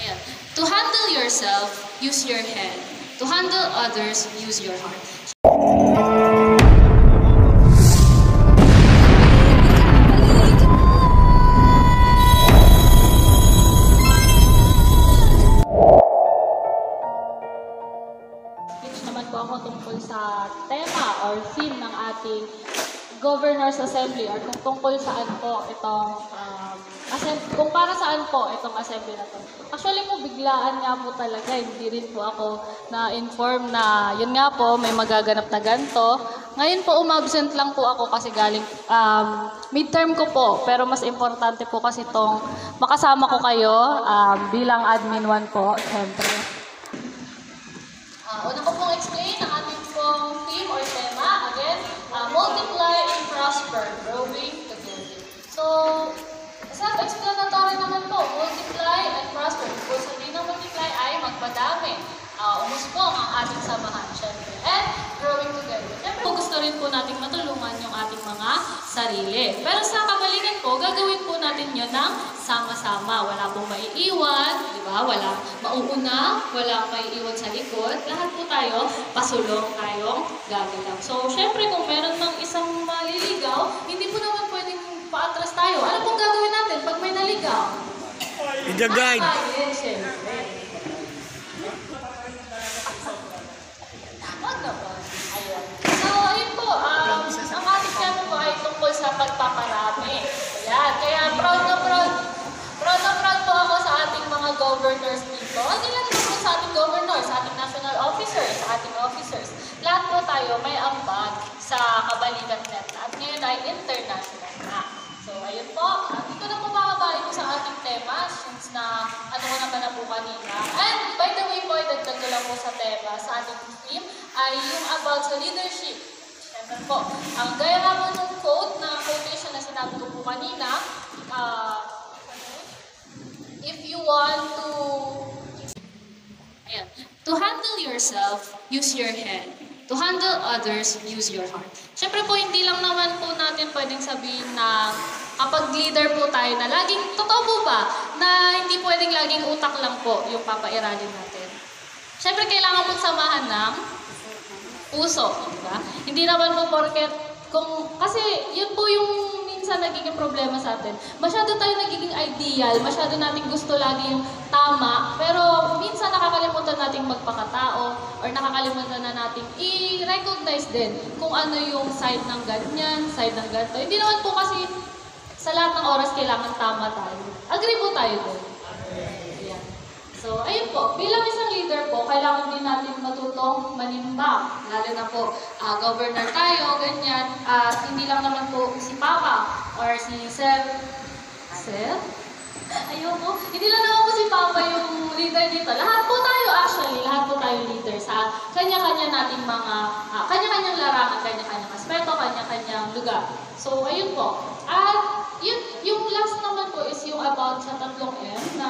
Ayan. To handle yourself, use your head. To handle others, use your heart. Naman po ako tungkol sa tema or theme ng ating Governor's Assembly or kung tungkol saan po itong kung para saan po itong assembly na to. Actually po, biglaan nga po talaga, hindi rin po ako na-inform na yun nga po, may magaganap na ganito. Ngayon po, umabsent lang po ako kasi galing midterm ko po, pero mas importante po kasi itong makasama ko kayo bilang admin 1 po, siyempre. Una ko pong explain ang ating pong theme or tema. Again, multiply and prosper, growing together. So, self-explanatory naman po, multiply and prosper. Kung sabihin ng multiply ay magpadami. Umusbong ang ating samahan, syempre. And growing together. Syempre, gusto rin po natin matulungan yung ating mga sarili. Pero sa kabalikan po, gagawin po natin yun ng sama-sama. Wala pong maiiwan, di ba? Walang mauuna, walang maiiwan sa likod. Lahat po tayo, pasulong tayong gagawin. So, syempre, kung meron ng isang maliligaw, hindi po naman pwedeng paatras tayo. Ano pong gagawin natin pag may naligaw? I-guide. Syempre. So, ayun po, ang ating tema po ay tungkol sa pagpaparami. Ayan, kaya proud na proud po ako sa ating mga governors dito. Hindi lang naman po sa ating governors, sa ating national officers, sa ating officers. Lahat po tayo may ambag sa kabalikan net at ngayon ay international na. So, ayun po, dito na po makabahin ko sa ating tema since na ano ko naman na po kanina. And by the way po, idagdag ko lang po sa tema, sa ating theme ay yung about sa leadership. Siyempre po, ang gaya nga po ng quote na quotation na sinabi ko po kanina, if you want to... Ayan. To handle yourself, use your head. To handle others, use your heart. Siyempre po, hindi lang naman po natin pwedeng sabihin na kapag leader po tayo na laging, totoo po ba, na hindi pwedeng laging utak lang po yung papairalin natin. Siyempre, kailangan po samahan ng puso, di ba? Hindi naman po porket, kasi yun po yung minsan nagiging problema sa atin. Masyado tayo nagiging ideal, masyado nating gusto lagi yung tama, pero minsan nakakalimutan nating magpakatao or nakakalimutan na nating i-recognize din kung ano yung side ng ganyan, side ng ganito. Hindi naman po kasi sa lahat ng oras kailangan tama tayo. Agree po tayo doon. Ayan. So, ayun po, bilang isang leader po, kailangan din natin matutong manimbang. Lalo na po, governor tayo, ganyan. At hindi lang naman po si Papa or si Sir? Ayoko. Hindi lang naman po si Papa yung leader dito. Lahat po tayo actually, lahat po tayo leader sa kanya-kanya nating mga, kanya-kanyang larangan, kanya-kanyang aspeto, kanya-kanyang lugar. So, ayun po. At yung last naman po is yung about sa 3M na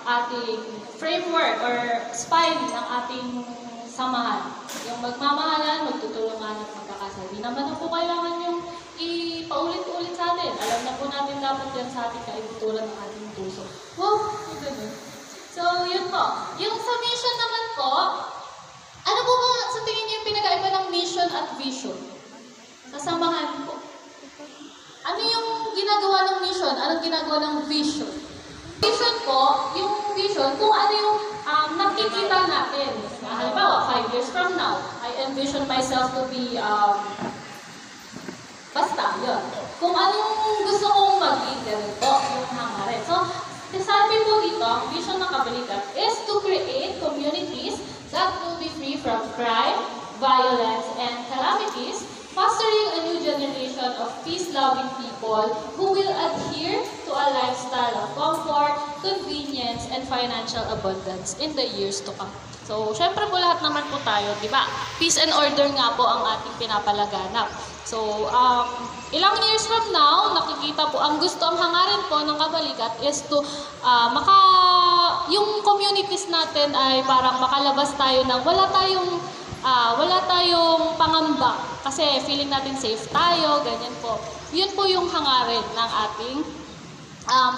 ating framework or spine ng ating samahan. Yung magmamahalan, magtutulungan at magkakasal. Di naman na po kailangan yung ipaulit-ulit sa atin. Alam na po natin dapat yan sa ating kaibuturan ng ating puso. Wow, ganun. So, yun po. Yung sa mission naman po, ano po ba sa tingin niyo yung pinagkaiba ng mission at vision? Sa samahan po. Ano yung ginagawa ng mission? Anong ginagawa ng vision? Vision po, yung vision, kung ano yung nakikita natin. Halimbawa, 5 years from now, I envision myself to be, basta, yun. Kung anong gusto kong maging, ganun po, yung hangarin. So, sabi po dito, ang vision ng kabalikan is to create communities that will be free from crime, violence, and calamities, fostering a new generation of peace-loving people who will adhere to a lifestyle of comfort, convenience, and financial abundance in the years to come. So, syempre po lahat naman po tayo, di ba? Peace and order nga po ang ating pinapalaganap. So, ilang years from now, nakikita po, ang gusto, ang hangarin po ng kabalikat is to, yung communities natin ay parang makalabas tayo ng wala tayong pangamba kasi feeling natin safe tayo, ganyan po. Yun po yung hangarin ng ating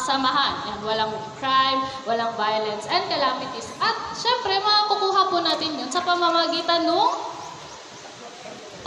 samahan. Yan, walang crime, walang violence, and calamities. At syempre, makukuha po natin yun sa pamamagitan ng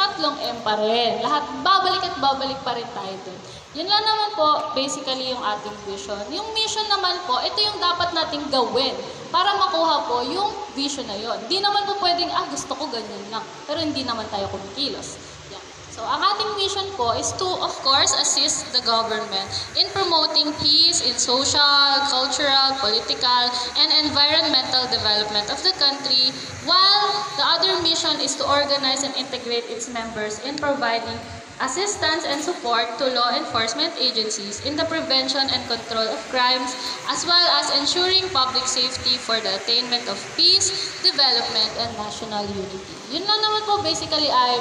tatlong M pa rin. Lahat, babalik at babalik pa rin tayo dun. Yun lang naman po, basically yung ating vision. Yung mission naman po, ito yung dapat nating gawin para makuha po yung vision na yun. Di naman po pwedeng, gusto ko ganyan lang. Pero hindi naman tayo kumikilos. Yeah. So, ang ating mission po is to, of course, assist the government in promoting peace in social, cultural, political, and environmental development of the country, while the other mission is to organize and integrate its members in providing assistance and support to law enforcement agencies in the prevention and control of crimes, as well as ensuring public safety for the attainment of peace, development, and national unity. Yun lang naman po basically ay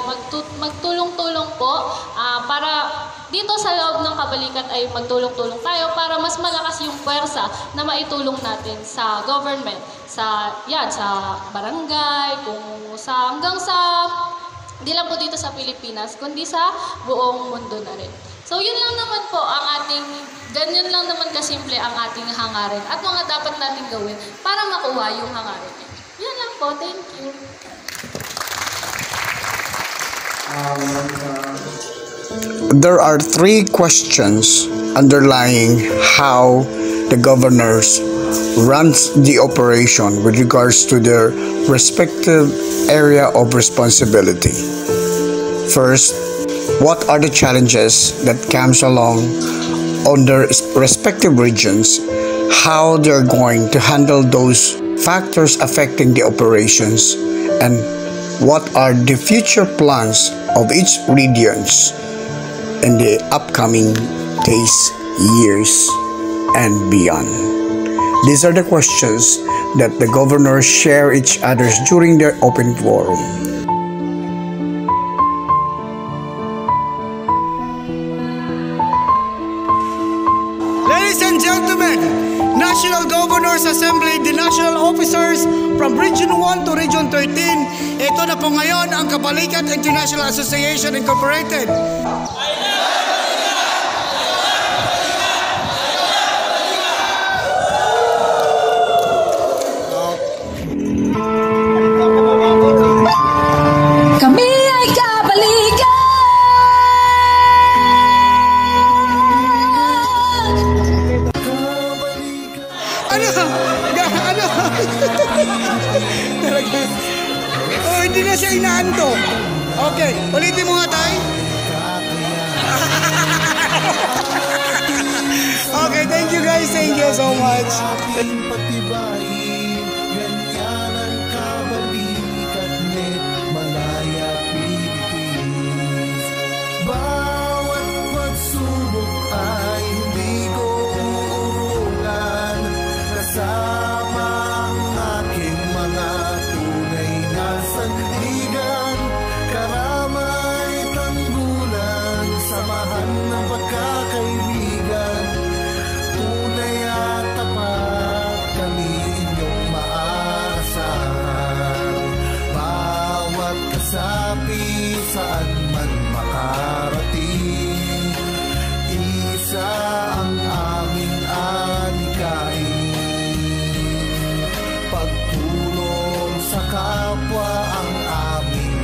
magtulong-tulong po para dito sa loob ng kabalikat ay magtulong-tulong tayo para mas malakas yung puwersa na maitulong natin sa government, sa barangay, hanggang sa hindi lang po dito sa Pilipinas, kundi sa buong mundo na rin. So, yun lang naman po ganyan lang naman kasimple ang ating hangarin at mga dapat natin gawin para makuha yung hangarin. Yun lang po. Thank you. There are 3 questions underlying how the governors runs the operation with regards to their respective area of responsibility. First, what are the challenges that comes along on their respective regions, how they're going to handle those factors affecting the operations, and what are the future plans of each regions in the upcoming days, years, and beyond. These are the questions that the governors share each other during their open forum. Ladies and gentlemen, National Governors Assembly, the national officers from Region 1 to Region 13, ito na po ngayon ang Kabalikat International Association Incorporated. Kami ay kabalikan. Ano? Talaga. Oh, hindi na siya inaanto. Okay, ulitin mo nga tayo. Okay, thank you guys. Thank you so much. Saan man makarating, isa ang aming anikain. Pagtulong sa kapwa ang aming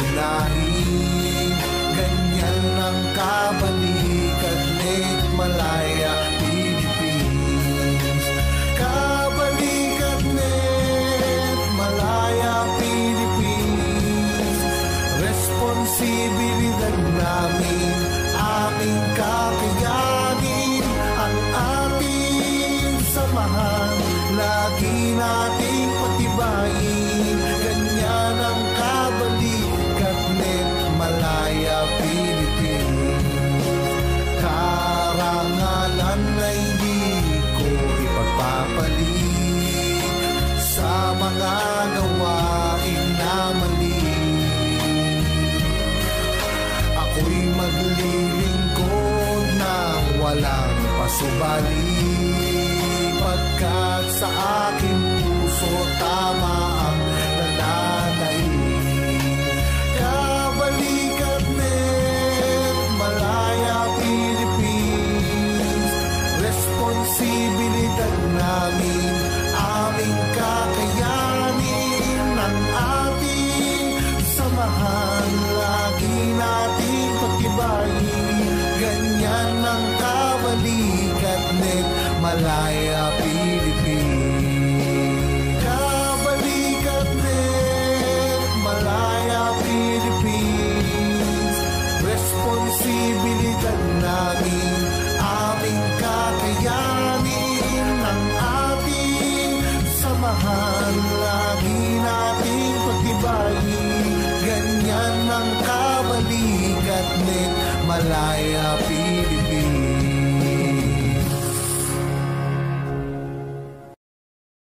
unahin. Ganyan ang kabalikat net Malaya Philippines. Kabalikat net Malaya Philippines. Responsibilidad namin, aming kakayanin, ang ating samahan, lagi nating patibayin. Ganyan ang kabalikat net Malaya Philippines. Karangalan ay di ko ipagpapalit sa mga gawain na mali. Ako'y maglilingkod ng walang pasubali, pagkat sa aking puso tama ang nananaig. Kabalikat net Malaya Philippines. Malaya Philippines. Kabalikat net, Malaya Philippines. Responsibilidad namin, aming kakayanin, ang ating samahan, lagi nating pagtibayin. Ganyan ang kabalikat net, Malaya Philippines.